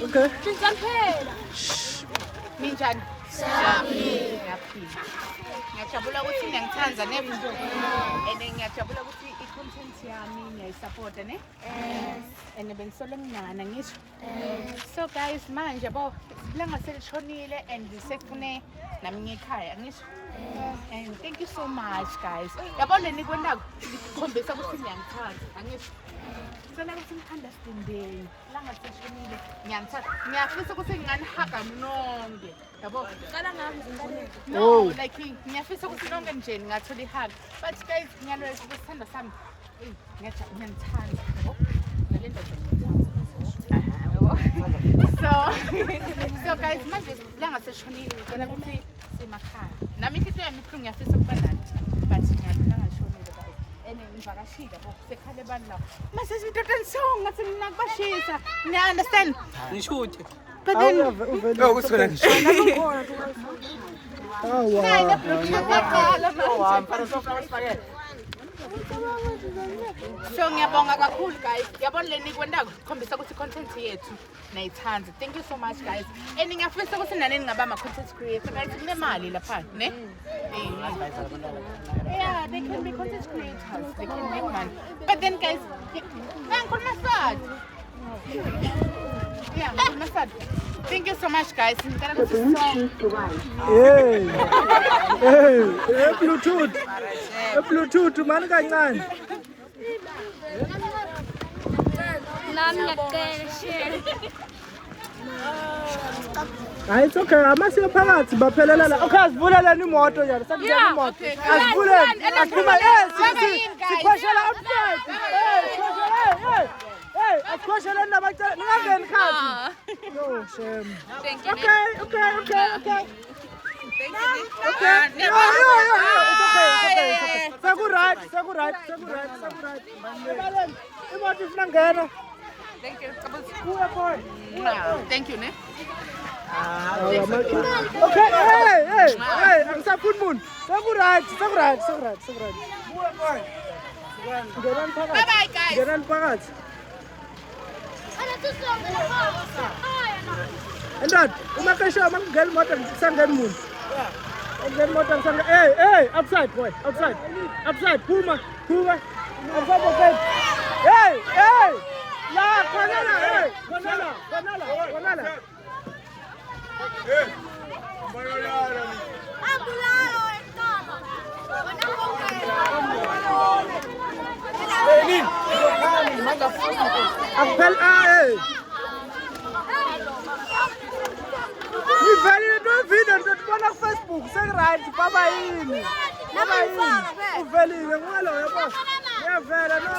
Okay. Minjani? Ngiyaphila. Ngiyajabula ukuthi ngiyangithanza ne and ngiyajabula ukuthi i-content yami ngiyayisupport ne and bengisole ngingana ngisho so guys manje yabo ilanga selishonile and sekufune nami ngekhaya ngisho and thank you so much guys yabo leni kwendako ikhombisa ukuthi ngiyangithanza angisho Sana kasi understanding. Lang at selishonile ngiyangithatha ngiyafisa ukuthi nginganihaga nonke yabo no like ngiyafisa ukuthi nonke nje ngathola ihug but guys ngiyalwela ukuthi sami ngiyangithanda yabo nalento so guys manje langa selishonile ngicela ukuthi semakhaya nami into yami ikhulu ngiyafisa ukuba nathi but ngiyalanga shonile guys and ngivakashile yabo sekhale bani la mase sidoda song ngathi nginakubashisa niya understand Ngishuthi. but then Ukusona ngisho. So ngiyabonga kakhulu guys. Yabona leni kwendako khombisa ukuthi content yethu nayithanda. Thank you so much guys. And ngiyafisa ukuthi nani ngaba ama content creator guys kunemali lapha, ne? Yeah, they can be content creators. They can make money. But then guys, Uncle Masad. Yeah, Uncle Masad. Thank you so much guys. Ngicela ukuthi Hey, Bluetooth. Bluetooth mani kancane. Hayi it's okay amasiye phakathi baphelelela okay asivuleleni imoto njalo sakungena imoto asivuleni aphuma sikhweshela outside hey asikhweshela nabacela ningangeni khathi no shame Thank you. okay Sekurayt. Imoto ifuna ngena. Thank you. Kuya boy. Thank you, ne? Okay, hey, angisafuni umuntu. Sekurayt. Kuya boy. Ngenani phakathi. Bye bye guys. Ngenani phakathi. Endad, uma kasho mangena imoto ngisangena umuntu. Ngena imoto ngisanga hey, outside boy, outside. Phuma. Outside okay. Hey. La, konala. Akupel Ngivalile video ndotibona ku Facebook sekuright baba yini. Uvelile ngalo yabo. Ngiyavela no.